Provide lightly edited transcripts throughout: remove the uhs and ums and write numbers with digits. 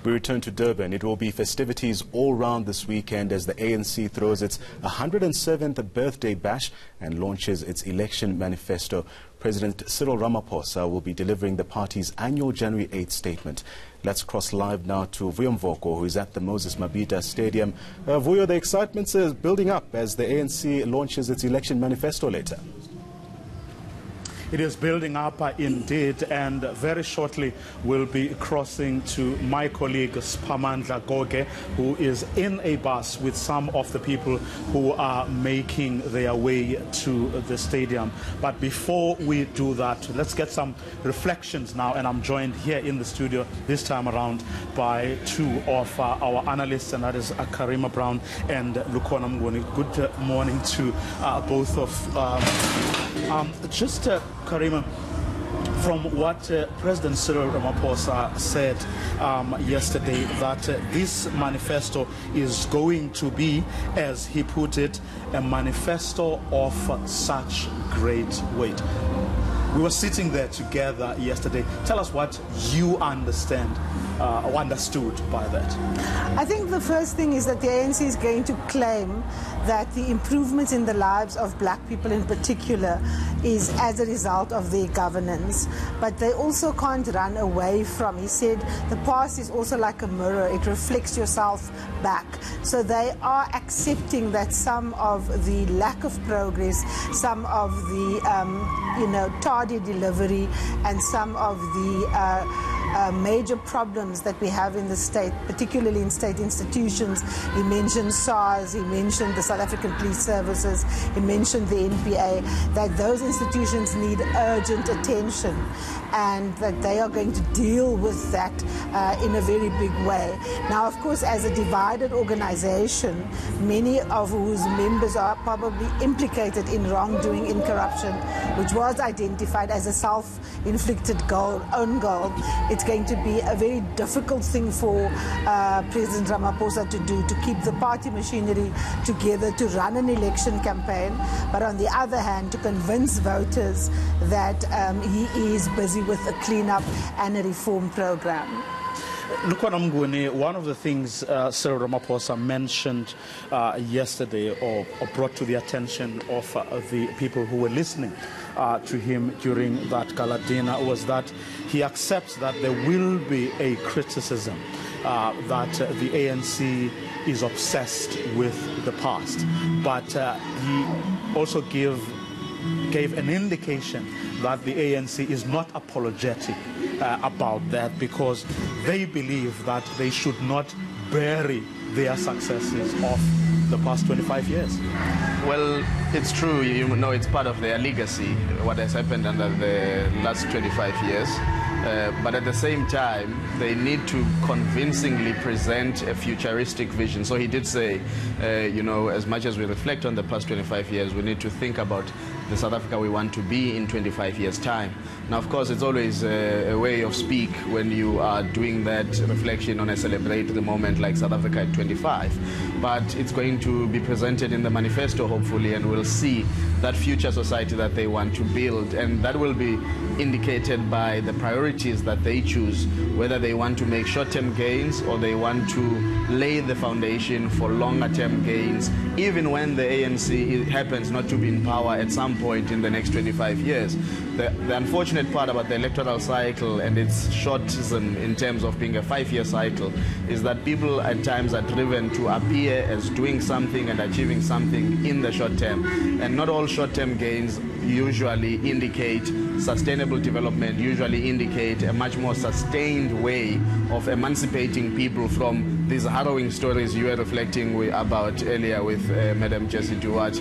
We return to Durban. It will be festivities all round this weekend as the ANC throws its 107th birthday bash and launches its election manifesto. President Cyril Ramaphosa will be delivering the party's annual January 8th statement. Let's cross live now to Vuyo Mvoko, who is at the Moses Mabhida Stadium. Vuyo, the excitement is building up as the ANC launches its election manifesto later. It is building up indeed, and very shortly we'll be crossing to my colleague Spamandla Goge, who is in a bus with some of the people who are making their way to the stadium. But before we do that, let's get some reflections now, and I'm joined here in the studio this time around by two of our analysts, and that is Karima Brown and Lukona Mnguni. Good morning to both of Karima, from what President Cyril Ramaphosa said yesterday, that this manifesto is going to be, as he put it, a manifesto of such great weight. We were sitting there together yesterday. Tell us what you understood by that. I think the first thing is that the ANC is going to claim that the improvements in the lives of black people in particular is as a result of their governance. But they also can't run away from, he said, the past is also like a mirror. It reflects yourself back. So they are accepting that some of the lack of progress, some of the tardy delivery, and some of the major problems that we have in the state, particularly in state institutions. He mentioned SARS, he mentioned the South African Police Services, he mentioned the NPA, that those institutions need urgent attention and that they are going to deal with that in a very big way. Now, of course, as a divided organization, many of whose members are probably implicated in wrongdoing, in corruption, which was identified as a self-inflicted own goal. It's going to be a very difficult thing for President Ramaphosa to do, to keep the party machinery together, to run an election campaign, but on the other hand, to convince voters that he is busy with a clean-up and a reform program. Lukwana Mnguni, one of the things Cyril Ramaphosa mentioned yesterday, or brought to the attention of the people who were listening to him during that gala dinner, was that he accepts that there will be a criticism that the ANC is obsessed with the past. But he also gave an indication that the ANC is not apologetic about that, because they believe that they should not bury their successes of the past 25 years. Well, it's true, it's part of their legacy, what has happened under the last 25 years. But at the same time, they need to convincingly present a futuristic vision. So he did say, as much as we reflect on the past 25 years, we need to think about the South Africa we want to be in 25 years' time. Now, of course, it's always a way of speak when you are doing that reflection on a celebratory moment like South Africa at 25. But it's going to be presented in the manifesto, hopefully, and we'll see that future society that they want to build. And that will be indicated by the priorities that they choose, whether they want to make short-term gains or they want to lay the foundation for longer-term gains, even when the ANC happens not to be in power at some point in the next 25 years. The unfortunate part about the electoral cycle and its shortism in terms of being a 5-year cycle is that people at times are driven to appear as doing something and achieving something in the short term. And not all short-term gains usually indicate sustainable development, usually indicate a much more sustained way of emancipating people from these harrowing stories you were reflecting about earlier with Madam Jessie Duwat,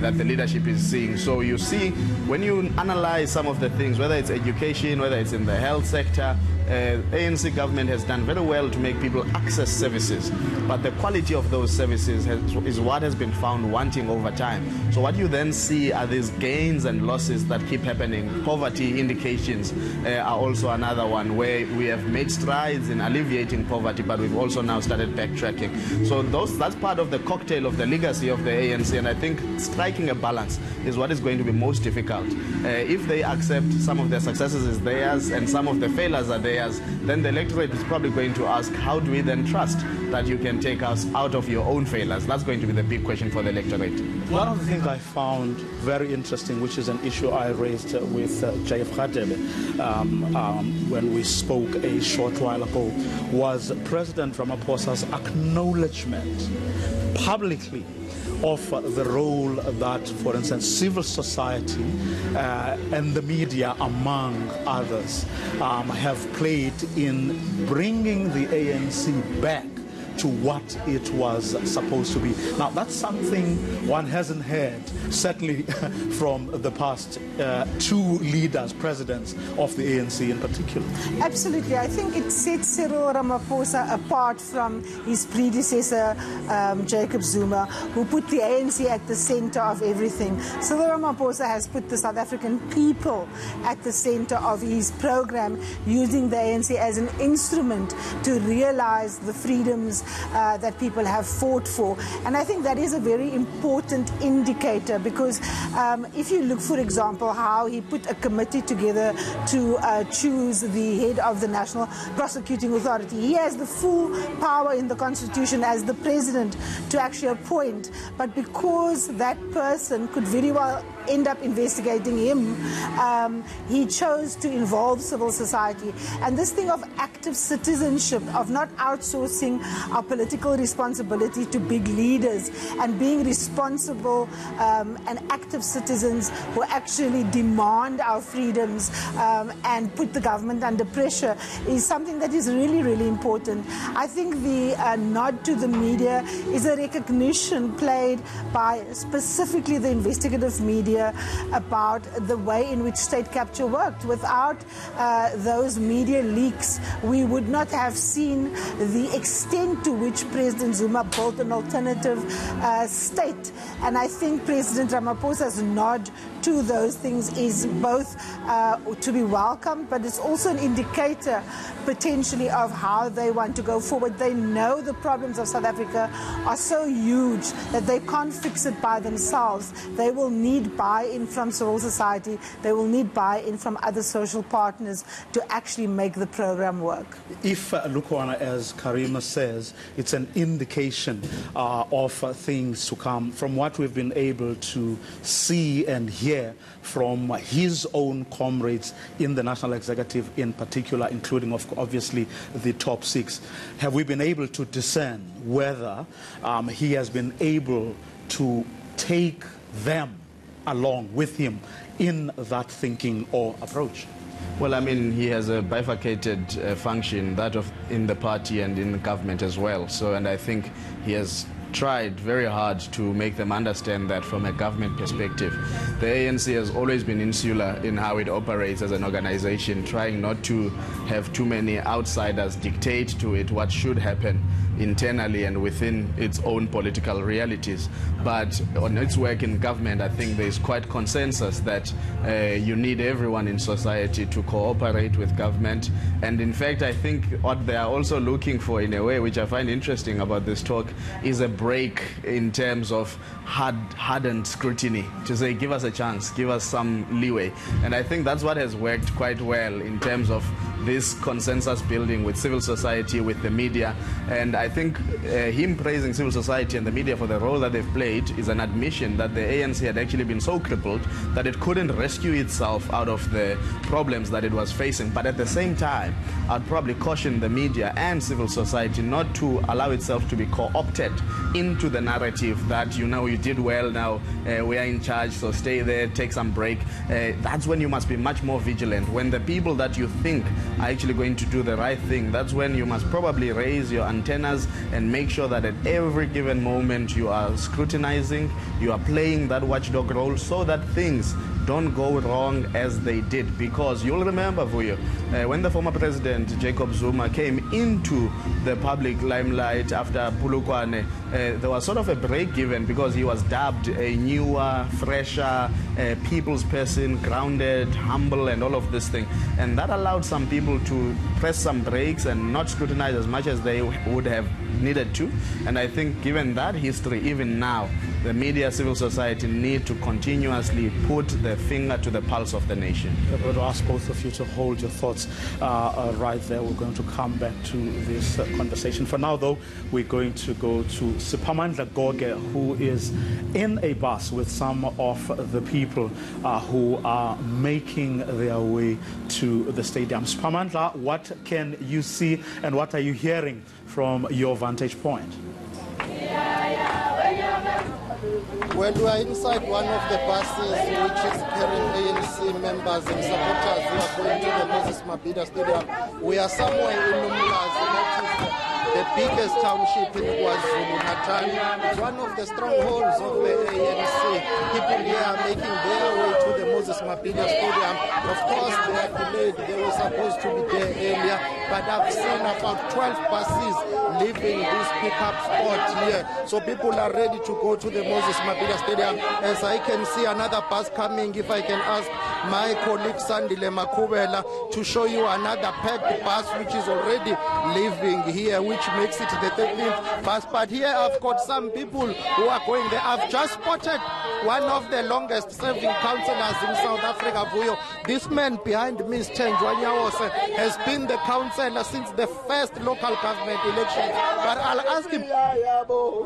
that the leadership is seeing. So you see, when you analyze some of the things, whether it's education, whether it's in the health sector, ANC government has done very well to make people access services, but the quality of those services is what has been found wanting over time. So what you then see are these gains and losses that keep happening. Poverty indications are also another one where we have made strides in alleviating poverty, but we've also now started backtracking. So that's part of the cocktail of the legacy of the ANC, and I think striking a balance is what is going to be most difficult. If they accept some of their successes as theirs and some of the failures are theirs, failures, then the electorate is probably going to ask, how do we then trust that you can take us out of your own failures? That's going to be the big question for the electorate. One of the things I found very interesting, which is an issue I raised with JF Radebe when we spoke a short while ago, was President Ramaphosa's acknowledgement publicly of the role that, for instance, civil society and the media, among others, have played in bringing the ANC back to what it was supposed to be. Now, that's something one hasn't heard, certainly from the past two leaders, presidents of the ANC in particular. Absolutely. I think it sets Cyril Ramaphosa apart from his predecessor, Jacob Zuma, who put the ANC at the center of everything. Cyril Ramaphosa has put the South African people at the center of his program, using the ANC as an instrument to realize the freedoms that people have fought for. And I think that is a very important indicator, because if you look, for example, how he put a committee together to choose the head of the National Prosecuting Authority. He has the full power in the Constitution as the president to actually appoint, but because that person could very well end up investigating him, he chose to involve civil society. And this thing of active citizenship, of not outsourcing our political responsibility to big leaders, and being responsible and active citizens who actually demand our freedoms and put the government under pressure, is something that is really, really important. I think the nod to the media is a recognition played by specifically the investigative media about the way in which state capture worked. Without those media leaks, we would not have seen the extent to which President Zuma built an alternative state. And I think President Ramaphosa's nod to those things is both to be welcomed, but it's also an indicator potentially of how they want to go forward. They know the problems of South Africa are so huge that they can't fix it by themselves. They will need buy-in from civil society. They will need buy-in from other social partners to actually make the program work. If Lukwana, as Karima says, it's an indication of things to come, from what we've been able to see and hear from his own comrades in the National Executive in particular, including obviously the top six, have we been able to discern whether he has been able to take them along with him in that thinking or approach? Well, I mean, he has a bifurcated function, that of in the party and in the government as well. So, and I think he has tried very hard to make them understand that from a government perspective. The ANC has always been insular in how it operates as an organization, trying not to have too many outsiders dictate to it what should happen internally and within its own political realities. But on its work in government, I think there is quite consensus that you need everyone in society to cooperate with government. And in fact, I think what they are also looking for, in a way, which I find interesting about this talk, is a break in terms of hardened scrutiny, to say, give us a chance, give us some leeway. And I think that's what has worked quite well in terms of this consensus building with civil society, with the media. And I think him praising civil society and the media for the role that they've played is an admission that the ANC had actually been so crippled that it couldn't rescue itself out of the problems that it was facing. But at the same time, I'd probably caution the media and civil society not to allow itself to be co-opted into the narrative that, you know, you did well, now we are in charge, so stay there, take some break. That's when you must be much more vigilant. When the people that you think are actually going to do the right thing, that's when you must probably raise your antennas and make sure that at every given moment you are scrutinizing, you are playing that watchdog role, so that things don't go wrong as they did. Because you'll remember, Vuyo, when the former president Jacob Zuma came into the public limelight after Pulukwane, there was sort of a break given because he was dubbed a newer, fresher, people's person, grounded, humble, and all of this thing. And that allowed some people to press some brakes and not scrutinize as much as they would have needed to. And I think given that history, even now, the media, civil society need to continuously put the finger to the pulse of the nation. I'm going to ask both of you to hold your thoughts right there. We're going to come back to this conversation. For now, though, we're going to go to Siphamandla Goge, who is in a bus with some of the people who are making their way to the stadium. Siphamandla, what can you see and what are you hearing from your vantage point? Well, we are inside one of the buses which is carrying ANC members and supporters who are going to the Moses Mabhida Stadium. We are somewhere in Umlazi, that is the biggest township in KwaZulu-Natal. It's one of the strongholds of the ANC. People here are making their way to the Moses Mabhida Stadium. Of course, they are delayed. They were supposed to be there earlier, but I've seen about 12 buses leaving this pickup spot here. So people are ready to go to the Moses Mabhida Stadium. As I can see another bus coming, if I can ask my colleague Sandile Makubela to show you another packed bus which is already leaving here, which makes it the 13th bus. But here I've got some people who are going there. I've just spotted one of the longest serving councillors in South Africa, Vuyo. This man behind me is Baba Nyawose, has been the councillor since the first local government election. But I'll ask him,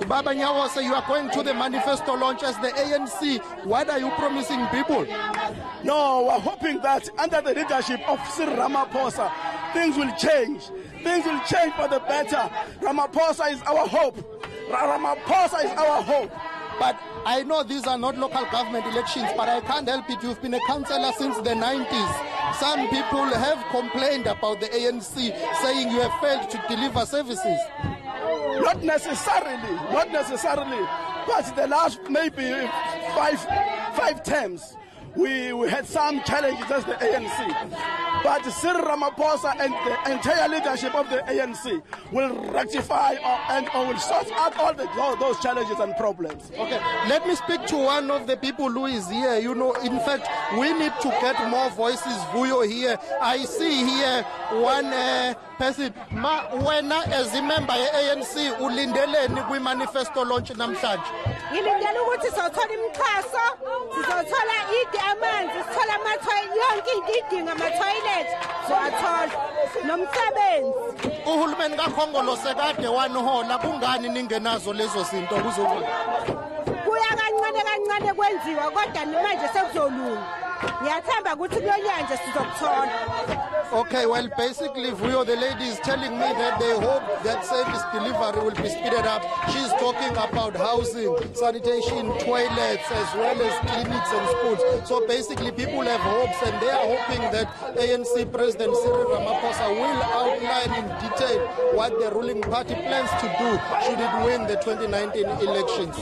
Baba Nyawose, you are going to the manifesto launch as the ANC. What are you promising people? No, we're hoping that under the leadership of Cyril Ramaphosa, things will change. Things will change for the better. Ramaphosa is our hope. Ramaphosa is our hope. But I know these are not local government elections, but I can't help it. You've been a councillor since the 90s. Some people have complained about the ANC, saying you have failed to deliver services. Not necessarily, but the last maybe five terms, we had some challenges as the ANC. But Cyril Ramaphosa and the entire leadership of the ANC will rectify and will sort out all those challenges and problems. Okay, let me speak to one of the people who is here. You know, in fact, we need to get more voices, Vuyo, here. I see here one person. Wena as a member of ANC, ulindeleni kwi manifesto launch namhlanje. Ngilindele ukuthi sizothola imikhaso, sizothola amanzi, sizothola ama-toilet, yonke into idinga ama-toilet, sizowathola nomsebenzi. Uhulumeni kaKhongolo sekade wanihola, kungani ningenazo lezo zinto kuzokuba? Kuya kancane kwenziwa kodwa manje sekuzolunga. Ngiyathemba ukuthi kuyonyanje sizokuthola. Okay, well, basically, Vuyo, the lady is telling me that they hope that service delivery will be speeded up. She's talking about housing, sanitation, toilets, as well as clinics and schools. So basically, people have hopes, and they are hoping that ANC President Cyril Ramaphosa will outline in detail what the ruling party plans to do should it win the 2019 elections.